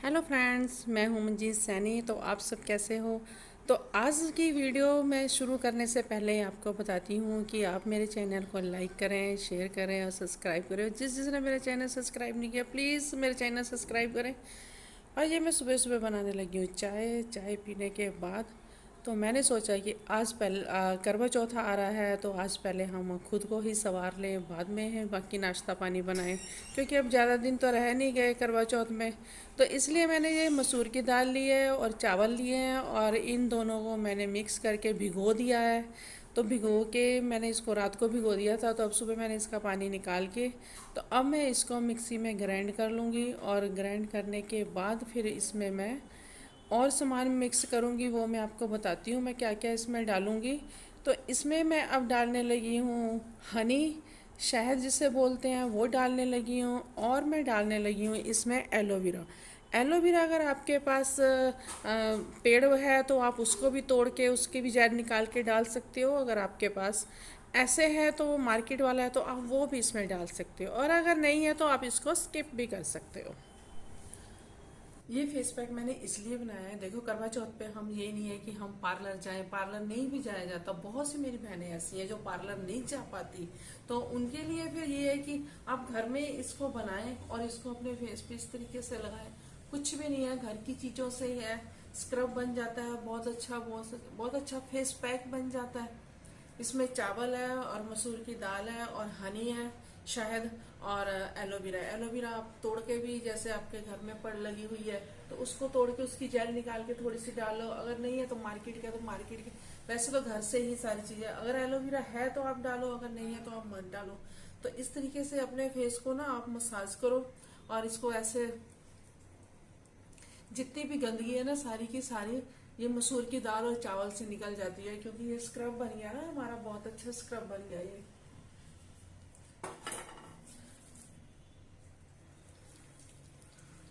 Hello friends, मैं हूं मंजीत सैनी। तो आप सब कैसे हो? तो आज की वीडियो मैं शुरू करने से पहले आपको बताती हूं कि आप मेरे चैनल को लाइक करें, शेयर करें और सब्सक्राइब करें। जिसने मेरा चैनल सब्सक्राइब नहीं किया, प्लीज़ मेरे चैनल सब्सक्राइब करें। और ये मैं सुबह सुबह बनाने लगी हूँ चाय। चाय पीने के बाद तो मैंने सोचा कि आज पहले करवा चौथ आ रहा है, तो आज पहले हम खुद को ही संवार लें, बाद में है बाकी नाश्ता पानी बनाएं। क्योंकि अब ज़्यादा दिन तो रह नहीं गए करवा चौथ में। तो इसलिए मैंने ये मसूर की दाल ली है और चावल लिए हैं, और इन दोनों को मैंने मिक्स करके भिगो दिया है। तो भिगो के मैंने इसको रात को भिगो दिया था, तो अब सुबह मैंने इसका पानी निकाल के तो अब मैं इसको मिक्सी में ग्राइंड कर लूँगी। और ग्राइंड करने के बाद फिर इसमें मैं और सामान मिक्स करूँगी, वो मैं आपको बताती हूँ मैं क्या क्या इसमें डालूँगी। तो इसमें मैं अब डालने लगी हूँ हनी, शहद जिसे बोलते हैं, वो डालने लगी हूँ। और मैं डालने लगी हूँ इसमें एलोवेरा। एलोवेरा अगर आपके पास पेड़ है तो आप उसको भी तोड़ के उसकी भी जड़ निकाल के डाल सकते हो। अगर आपके पास ऐसे है तो वो मार्केट वाला है, तो आप वो भी इसमें डाल सकते हो। और अगर नहीं है तो आप इसको स्किप भी कर सकते हो। ये फेस पैक मैंने इसलिए बनाया है, देखो करवा चौथ पे हम ये नहीं है कि हम पार्लर जाएं, पार्लर नहीं भी जाया जाता। बहुत सी मेरी बहनें ऐसी हैं जो पार्लर नहीं जा पाती, तो उनके लिए फिर ये है कि आप घर में इसको बनाएं और इसको अपने फेस पे इस तरीके से लगाएं। कुछ भी नहीं है, घर की चीजों से ही है। स्क्रब बन जाता है, बहुत अच्छा, बहुत अच्छा फेस पैक बन जाता है। इसमें चावल है और मसूर की दाल है और हनी है, शहद और एलोवेरा। एलोवेरा आप तोड़ के भी, जैसे आपके घर में पड़ लगी हुई है तो उसको तोड़ के उसकी जेल निकाल के थोड़ी सी डालो। अगर नहीं है तो मार्केट के, तो मार्केट के। वैसे तो घर से ही सारी चीजें, अगर एलोवेरा है तो आप डालो, अगर नहीं है तो आप मत डालो। तो इस तरीके से अपने फेस को ना आप मसाज करो, और इसको ऐसे जितनी भी गंदगी है ना सारी की सारी ये मसूर की दाल और चावल से निकल जाती है। क्योंकि ये स्क्रब बन गया ना हमारा, बहुत अच्छा स्क्रब बन गया ये।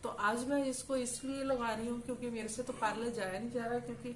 तो आज मैं इसको इसलिए लगा रही हूँ क्योंकि मेरे से तो पार्लर जाया नहीं जा रहा, क्योंकि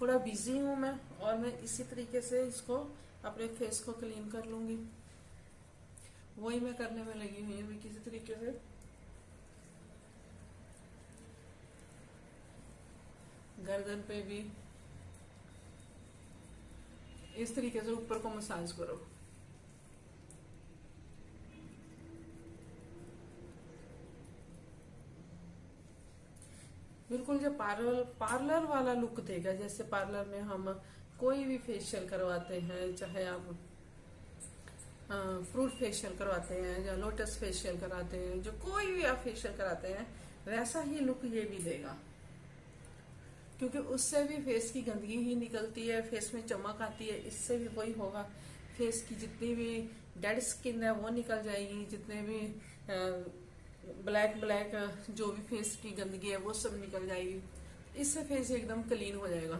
थोड़ा बिजी हूँ मैं। और मैं इसी तरीके से इसको अपने फेस को क्लीन कर लूंगी। वही मैं करने में लगी हुई हूँ, मैं किसी तरीके से गर्दन पे भी इस तरीके से ऊपर को मसाज करो। बिल्कुल जो पार्लर पार्लर वाला लुक देगा। जैसे पार्लर में हम कोई भी फेशियल करवाते हैं, चाहे आप फ्रूट फेशियल करवाते हैं या लोटस फेशियल कराते हैं, जो कोई भी आप फेशियल कराते हैं, वैसा ही लुक ये भी देगा। क्योंकि उससे भी फेस की गंदगी ही निकलती है, फेस में चमक आती है, इससे भी वही होगा। फेस की जितनी भी डेड स्किन है वो निकल जाएगी, जितने भी ब्लैक ब्लैक जो भी फेस की गंदगी है वो सब निकल जाएगी। इससे फेस एकदम क्लीन हो जाएगा।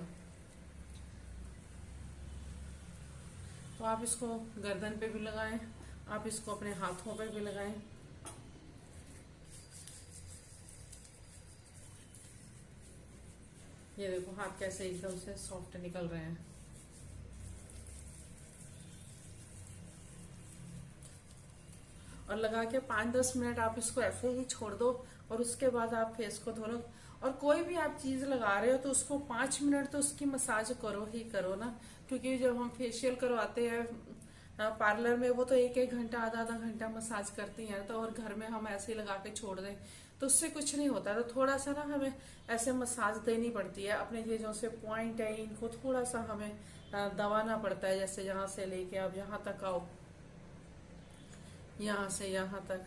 तो आप इसको गर्दन पे भी लगाएं, आप इसको अपने हाथों पे भी लगाएं। ये देखो हाथ कैसे एकदम से सॉफ्ट निकल रहे हैं। और लगा के 5-10 मिनट आप इसको ऐसे ही छोड़ दो, और उसके बाद आप फेस को धो लो। और कोई भी आप चीज लगा रहे हो तो उसको 5 मिनट तो उसकी मसाज करो ही करो ना। क्योंकि जब हम फेशियल करवाते हैं पार्लर में, वो तो 1-1 घंटा, आधा-आधा घंटा मसाज करती हैं। तो और घर में हम ऐसे ही लगा के छोड़ दें तो उससे कुछ नहीं होता। तो थोड़ा सा ना हमें ऐसे मसाज देनी पड़ती है। अपने ये जो से पॉइंट है इनको थोड़ा सा हमें दबाना पड़ता है। जैसे यहाँ से लेके आप यहाँ तक आओ, यहाँ से यहाँ तक,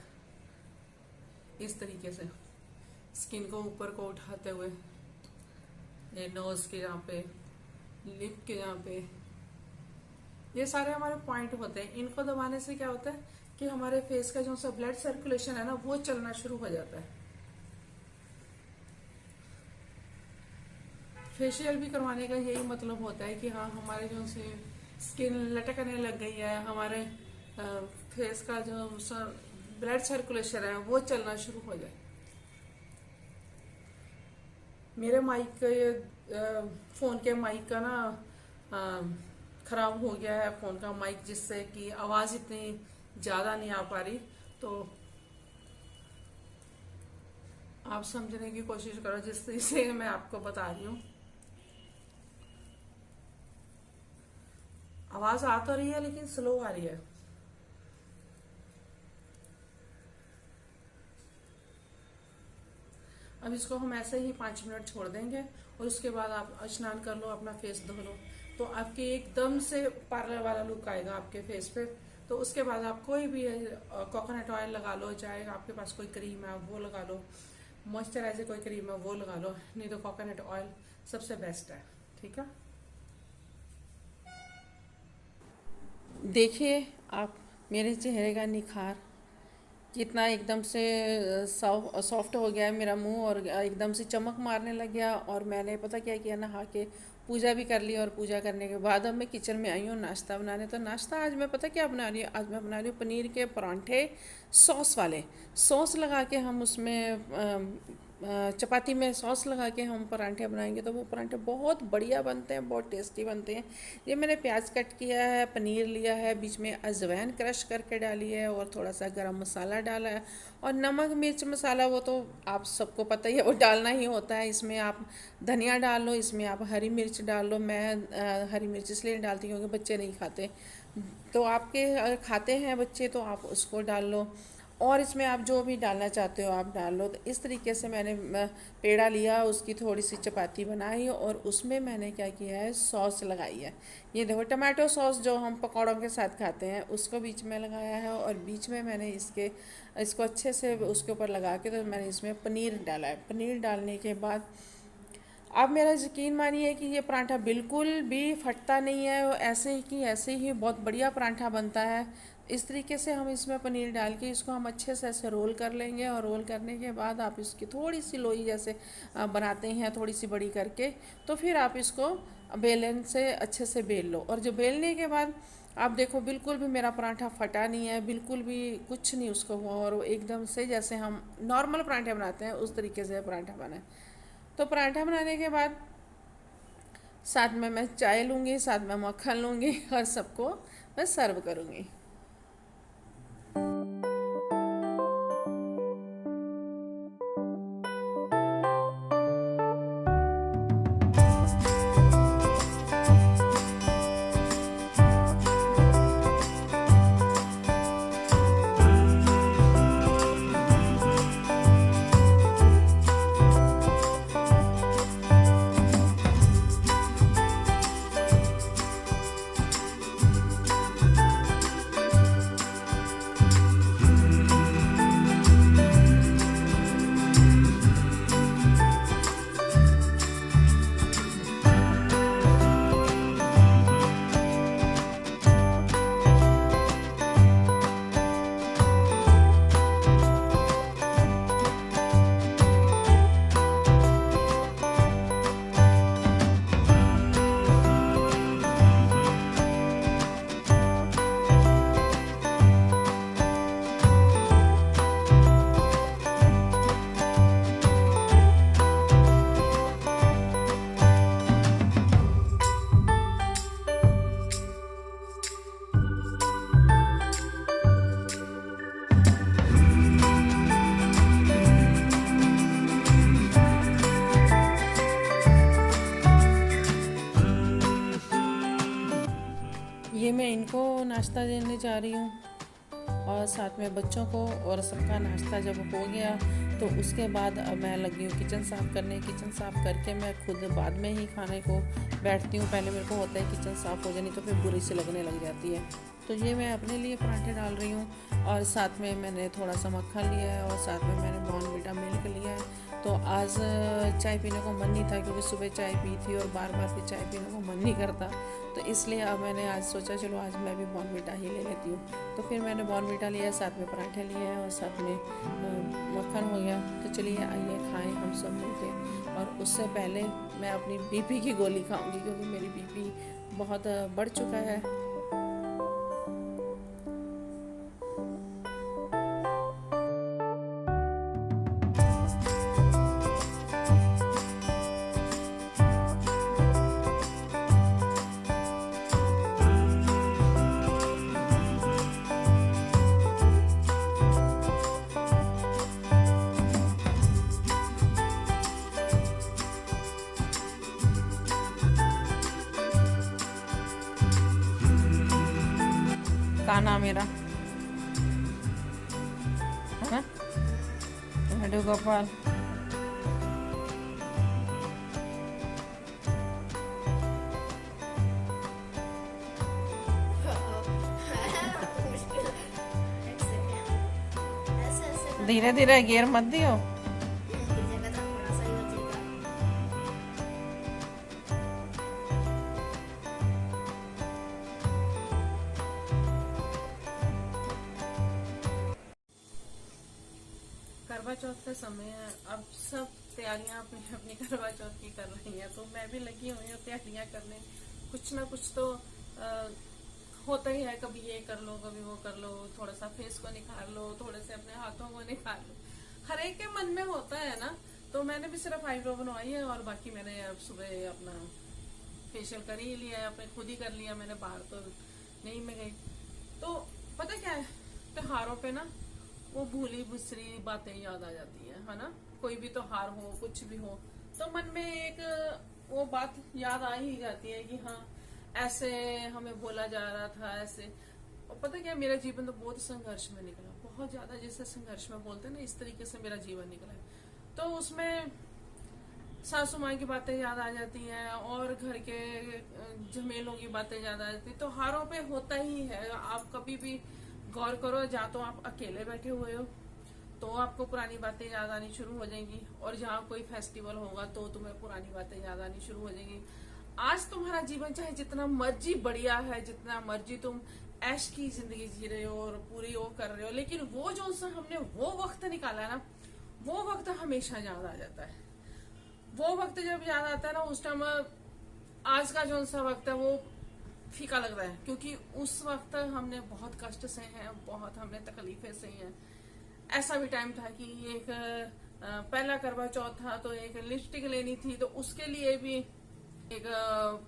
इस तरीके से स्किन को ऊपर को उठाते हुए, ये नोज के यहाँ पे, लिप के यहाँ पे, ये सारे हमारे पॉइंट होते हैं। इनको दबाने से क्या होता है कि हमारे फेस का जो सा ब्लड सर्कुलेशन है ना वो चलना शुरू हो जाता है। फेशियल भी करवाने का यही मतलब होता है कि हाँ हमारे जो से स्किन लटकने लग गई है, हमारे फेस का जो ब्लड सर्कुलेशन है वो चलना शुरू हो जाए। मेरे माइक का ये फोन के माइक का ना खराब हो गया है, फोन का माइक, जिससे कि आवाज इतनी ज्यादा नहीं आ पा रही। तो आप समझने की कोशिश करो जिस तरीके से मैं आपको बता रही हूँ। आवाज आ तो रही है लेकिन स्लो आ रही है। अब इसको हम ऐसे ही 5 मिनट छोड़ देंगे और उसके बाद आप स्नान कर लो, अपना फेस धो लो, तो आपके एकदम से पार्लर वाला लुक आएगा आपके फेस पे। तो उसके बाद आप कोई भी कोकोनट ऑयल लगा लो, चाहे आपके पास कोई क्रीम है वो लगा लो, मॉइस्चराइजर कोई क्रीम है वो लगा लो, नहीं तो कोकोनट ऑयल सबसे बेस्ट है। ठीक है, देखिए आप मेरे चेहरे का निखार कितना एकदम से सॉफ्ट हो गया है मेरा मुंह, और एकदम से चमक मारने लग गया। और मैंने पता क्या किया, नहा के पूजा भी कर ली, और पूजा करने के बाद अब मैं किचन में आई हूँ नाश्ता बनाने। तो नाश्ता आज मैं पता क्या बना रही हूँ, आज मैं बना रही हूँ पनीर के परांठे सॉस वाले। सॉस लगा के हम उसमें चपाती में सॉस लगा के हम परांठे बनाएंगे तो वो परांठे बहुत बढ़िया बनते हैं, बहुत टेस्टी बनते हैं। ये मैंने प्याज कट किया है, पनीर लिया है, बीच में अजवाइन क्रश करके डाली है, और थोड़ा सा गरम मसाला डाला है, और नमक मिर्च मसाला वो तो आप सबको पता ही है, वो डालना ही होता है। इसमें आप धनिया डाल लो, इसमें आप हरी मिर्च डाल लो। मैं हरी मिर्च इसलिए डालती हूँ क्योंकि बच्चे नहीं खाते, तो आपके अगर खाते हैं बच्चे तो आप उसको डाल लो, और इसमें आप जो भी डालना चाहते हो आप डाल लो। तो इस तरीके से मैंने पेड़ा लिया, उसकी थोड़ी सी चपाती बनाई, और उसमें मैंने क्या किया है, सॉस लगाई है। ये देखो टमाटो सॉस जो हम पकौड़ों के साथ खाते हैं उसको बीच में लगाया है, और बीच में मैंने इसको अच्छे से उसके ऊपर लगा के तो मैंने इसमें पनीर डाला है। पनीर डालने के बाद आप मेरा यकीन मानिए कि ये पराठा बिल्कुल भी फटता नहीं है, ऐसे ही बहुत बढ़िया पराठा बनता है। इस तरीके से हम इसमें पनीर डाल के इसको हम अच्छे से ऐसे रोल कर लेंगे, और रोल करने के बाद आप इसकी थोड़ी सी लोई जैसे बनाते हैं थोड़ी सी बड़ी करके, तो फिर आप इसको बेलन से अच्छे से बेल लो। और जो बेलने के बाद आप देखो बिल्कुल भी मेरा पराठा फटा नहीं है, बिल्कुल भी कुछ नहीं उसको हुआ, और वो एकदम से जैसे हम नॉर्मल पराठे बनाते हैं उस तरीके से पराठा बना है। तो पराठा बनाने के बाद साथ में मैं चाय लूँगी, साथ में मक्खन लूँगी, और सबको मैं सर्व करूँगी। ये मैं इनको नाश्ता देने जा रही हूँ, और साथ में बच्चों को, और सबका नाश्ता जब हो गया तो उसके बाद अब मैं लगी हूँ किचन साफ़ करने। किचन साफ़ करके मैं खुद बाद में ही खाने को बैठती हूँ। पहले मेरे को होता है किचन साफ़ हो जानी तो फिर बुरी सी लगने लग जाती है। तो ये मैं अपने लिए पराठे डाल रही हूँ, और साथ में मैंने थोड़ा सा मक्खन लिया है, और साथ में मैंने बॉर्नवीटा मिल्क लिया है। तो आज चाय पीने को मन नहीं था क्योंकि सुबह चाय पी थी और बार बार फिर चाय पीने को मन नहीं करता, तो इसलिए अब मैंने आज सोचा चलो आज मैं भी बॉर्नवीटा ही ले लेती हूँ। तो फिर मैंने बॉर्नवीटा लिया, साथ में पराठे लिए हैं, और साथ में मक्खन हो गया। तो चलिए आइए खाएं हम सब मिलके। और उससे पहले मैं अपनी बीपी की गोली खाऊंगी क्योंकि मेरी बीपी बहुत बढ़ चुका है। काना मेरा है ना, लड्डू गोपाल। धीरे धीरे गियर मत दियो। करवा चौथ का समय है, अब सब तैयारियां अपनी अपनी करवा चौथ की कर रही हैं, तो मैं भी लगी हुई हूँ तैयारियां करने। कुछ ना कुछ तो होता ही है, कभी ये कर लो कभी वो कर लो, थोड़ा सा फेस को निखार लो, थोड़े से अपने हाथों को निखार लो, हर एक के मन में होता है ना। तो मैंने भी सिर्फ आईब्रो बनवाई है और बाकी मैंने अब सुबह अपना फेशियल कर ही लिया है, अपने खुद ही कर लिया मैंने, बाहर तो नहीं मैं गई। तो पता क्या है, त्योहारों पे ना वो भूली भुसरी बातें याद आ जाती है ना। कोई भी त्योहार हो कुछ भी हो तो मन में एक वो बात याद आ ही जाती है कि हाँ ऐसे हमें बोला जा रहा था ऐसे। और पता क्या, मेरा जीवन तो बहुत संघर्ष में निकला, बहुत ज्यादा, जैसे संघर्ष में बोलते हैं ना, इस तरीके से मेरा जीवन निकला है। तो उसमें सासू माँ की बातें याद आ जाती हैं और घर के झमेलों की बातें याद आ जाती है। त्योहारों पे होता ही है, आप कभी भी गौर करो, जहाँ तो आप अकेले बैठे हुए हो तो आपको पुरानी बातें याद आनी शुरू हो जाएंगी, और जहाँ कोई फेस्टिवल होगा तो तुम्हें पुरानी बातें याद आनी शुरू हो जाएंगी। आज तुम्हारा जीवन चाहे जितना मर्जी बढ़िया है, जितना मर्जी तुम ऐश की जिंदगी जी रहे हो और पूरी वो कर रहे हो, लेकिन वो जो सा हमने वो वक्त निकाला है ना, वो वक्त हमेशा याद आ जाता है। वो वक्त जब याद आता है ना, उस टाइम आज का जो सा वक्त है वो फीका लग रहा है, क्योंकि उस वक्त हमने बहुत कष्ट से हैं, बहुत हमने तकलीफें से हैं। ऐसा भी टाइम था कि एक पहला करवा चौथ था तो एक लिपस्टिक लेनी थी, तो उसके लिए भी एक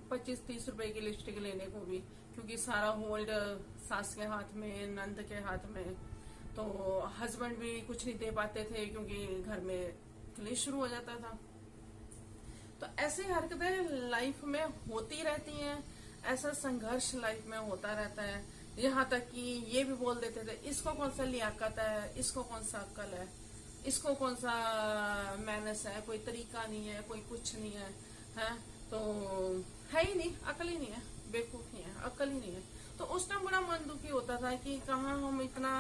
25-30 रुपए की लिपस्टिक लेने को भी, क्योंकि सारा होल्ड सास के हाथ में, नंद के हाथ में, तो हस्बैंड भी कुछ नहीं दे पाते थे क्योंकि घर में क्लेश शुरू हो जाता था। तो ऐसी हरकतें लाइफ में होती रहती हैं, ऐसा संघर्ष लाइफ में होता रहता है। यहाँ तक कि ये भी बोल देते थे, इसको कौन सा लियाकत है, इसको कौन सा अक्ल है, इसको कौन सा मैनर्स है, कोई तरीका नहीं है, कोई कुछ नहीं है, तो है ही नहीं, अकल ही नहीं है, बेवकूफ ही है, अकल ही नहीं है। तो उस टाइम बड़ा मन दुखी होता था कि कहाँ हम इतना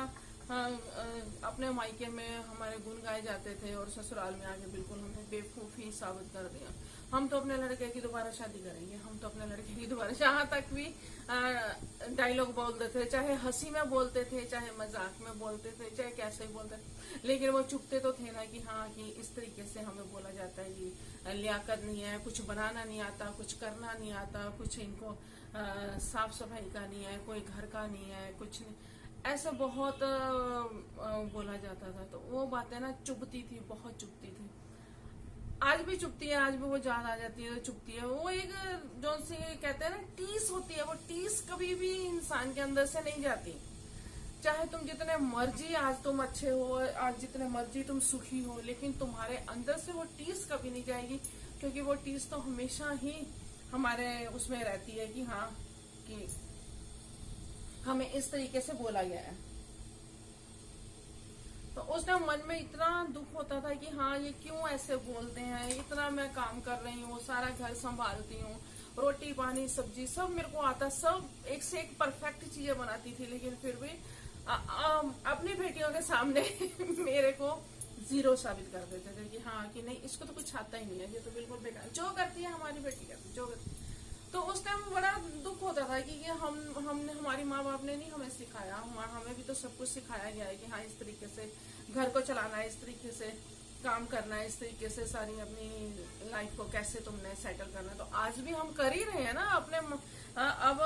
अपने मायके में हमारे गुण गाए जाते थे और ससुराल में आके बिल्कुल हमें बेवकूफ ही साबित कर दिया। हम तो अपने लड़के की दोबारा शादी करेंगे, हम तो अपने लड़के की दोबारा, यहाँ तक भी डायलॉग बोलते थे, चाहे हंसी में बोलते थे, चाहे मजाक में बोलते थे, चाहे कैसे बोलते थे, लेकिन वो चुपते तो थे ना कि हाँ कि इस तरीके से हमें बोला जाता है कि लियाकत नहीं है, कुछ बनाना नहीं आता, कुछ करना नहीं आता, कुछ इनको साफ सफाई का नहीं है, कोई घर का नहीं है, कुछ नहीं, ऐसा बहुत बोला जाता था। तो वो बातें ना चुभती थी, बहुत चुभती थी, आज भी चुभती है, आज भी वो याद आ जाती है तो चुभती है। वो एक जो से कहते हैं ना टीस होती है, वो टीस कभी भी इंसान के अंदर से नहीं जाती। चाहे तुम जितने मर्जी आज तुम अच्छे हो, आज जितने मर्जी तुम सुखी हो, लेकिन तुम्हारे अंदर से वो टीस कभी नहीं जाएगी, क्योंकि वो टीस तो हमेशा ही हमारे उसमें रहती है कि हाँ कि हमें इस तरीके से बोला गया है। तो उस टाइम मन में इतना दुख होता था कि हाँ ये क्यों ऐसे बोलते हैं, इतना मैं काम कर रही हूँ, सारा घर संभालती हूँ, रोटी पानी सब्जी सब मेरे को आता, सब एक से एक परफेक्ट चीजें बनाती थी, लेकिन फिर भी अपनी बेटियों के सामने मेरे को जीरो साबित कर देते थे कि हाँ कि नहीं इसको तो कुछ आता ही नहीं है, ये तो बिल्कुल बेकार, जो करती है हमारी बेटी करती, जो करती। तो उस टाइम बड़ा दुख होता था कि हमने हमारी माँ बाप ने नहीं हमें सिखाया, हमें भी तो सब कुछ सिखाया गया है कि हाँ इस तरीके से घर को चलाना है, इस तरीके से काम करना है, इस तरीके से सारी अपनी लाइफ को कैसे तुमने सेटल करना है। तो आज भी हम कर ही रहे हैं ना अपने। अब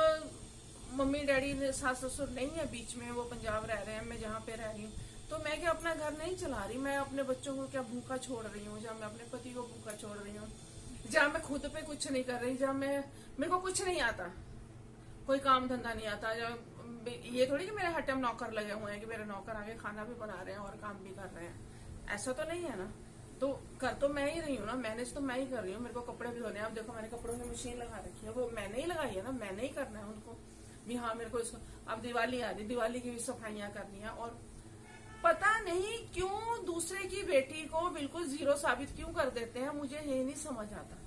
मम्मी डैडी सास ससुर नहीं है बीच में, वो पंजाब रह रहे हैं, मैं जहाँ पे रह रही हूँ, तो मैं क्या अपना घर नहीं चला रही, मैं अपने बच्चों को क्या भूखा छोड़ रही हूँ, जहाँ मैं अपने पति को भूखा छोड़ रही हूँ, जहाँ मैं खुद पे कुछ नहीं कर रही, जहाँ मेरे को कुछ नहीं आता, कोई काम धंधा नहीं आता। ये थोड़ी कि मेरे हर टाइम नौकर लगे हुए हैं कि मेरे नौकर आगे खाना भी बना रहे हैं और काम भी कर रहे हैं, ऐसा तो नहीं है ना। तो कर तो मैं ही रही हूँ ना, मैनेज तो मैं ही कर रही हूँ। मेरे को कपड़े भी धोने हैं, अब देखो मैंने कपड़ों की मशीन लगा रखी है, वो मैंने ही लगाई है ना, मैंने ही करना है उनको। भी हाँ मेरे को इसको, अब दिवाली आ रही, दिवाली की भी सफाइयां करनी है, और पता नहीं क्यों दूसरे की बेटी को बिल्कुल जीरो साबित क्यों कर देते हैं, मुझे ये नहीं समझ आता।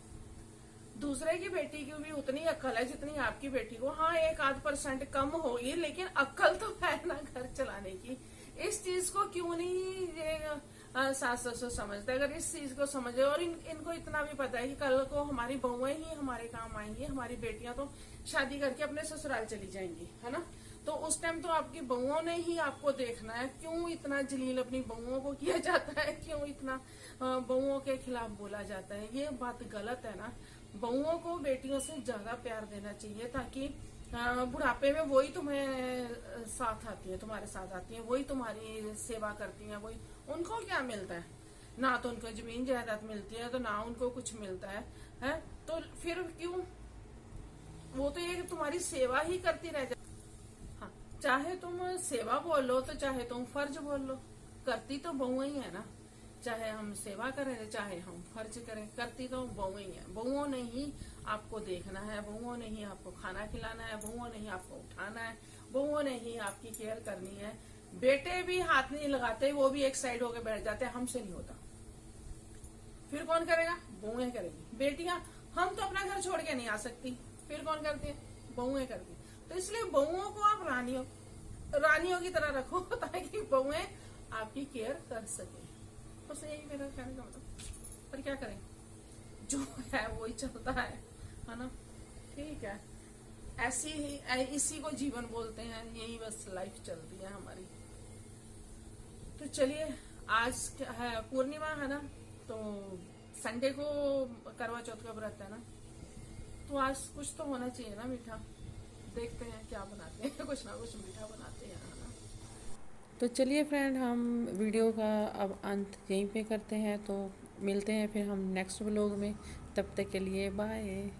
दूसरे की बेटी की भी उतनी अक्ल है जितनी आपकी बेटी को, हाँ 1-8% कम होगी, लेकिन अक्ल तो है ना घर चलाने की। इस चीज को क्यों नहीं ये सास ससुर समझते? अगर इस चीज को समझे, और इनको इतना भी पता है कि कल को हमारी बहुएं ही हमारे काम आएंगी, हमारी बेटियां तो शादी करके अपने ससुराल चली जाएंगी, है ना। तो उस टाइम तो आपकी बहुओं ने ही आपको देखना है। क्यों इतना जलील अपनी बहुओं को किया जाता है, क्यों इतना बहुओं के खिलाफ बोला जाता है? ये बात गलत है ना। बहुओं को बेटियों से ज्यादा प्यार देना चाहिए, ताकि बुढ़ापे में वही तुम्हें साथ आती है, तुम्हारे साथ आती है, वही तुम्हारी सेवा करती है। वही उनको क्या मिलता है? ना तो उनको जमीन जायदाद मिलती है, तो ना उनको कुछ मिलता है? तो फिर क्यों? वो तो ये तुम्हारी सेवा ही करती रह जाती। हाँ, चाहे तुम सेवा बोल लो तो चाहे तुम फर्ज बोल लो, करती तो बहु ही है ना। चाहे हम सेवा करें चाहे हम फर्ज करें, करती तो बहु ही है। बहुओं ने ही आपको देखना है, बहुओं ने ही आपको खाना खिलाना है, बहुओं ने ही आपको उठाना है, बहुओं ने ही आपकी केयर करनी है। बेटे भी हाथ नहीं लगाते, वो भी एक साइड होके बैठ जाते हैं, हमसे नहीं होता। फिर कौन करेगा? बहुएं करेगी। बेटियां, हम तो अपना घर छोड़ के नहीं आ सकती, फिर कौन करती है? बहुएं करती। तो इसलिए बहुओं को आप रानियों की तरह रखो, ताकि बहुएं आपकी केयर कर सके। बस यही मेरा कहने का मतलब। पर क्या करें, जो है वही चलता है ना। ठीक है, ऐसी ही, इसी को जीवन बोलते हैं, यही बस लाइफ चलती है हमारी। तो चलिए, आज है पूर्णिमा, है ना, तो संडे को करवा चौथ का व्रत है ना, तो आज कुछ तो होना चाहिए ना मीठा। देखते हैं क्या बनाते हैं, कुछ ना कुछ मीठा बनाते हैं, है ना। तो चलिए फ्रेंड, हम वीडियो का अब अंत यहीं पे करते हैं, तो मिलते हैं फिर हम नेक्स्ट व्लॉग में। तब तक के लिए बाय।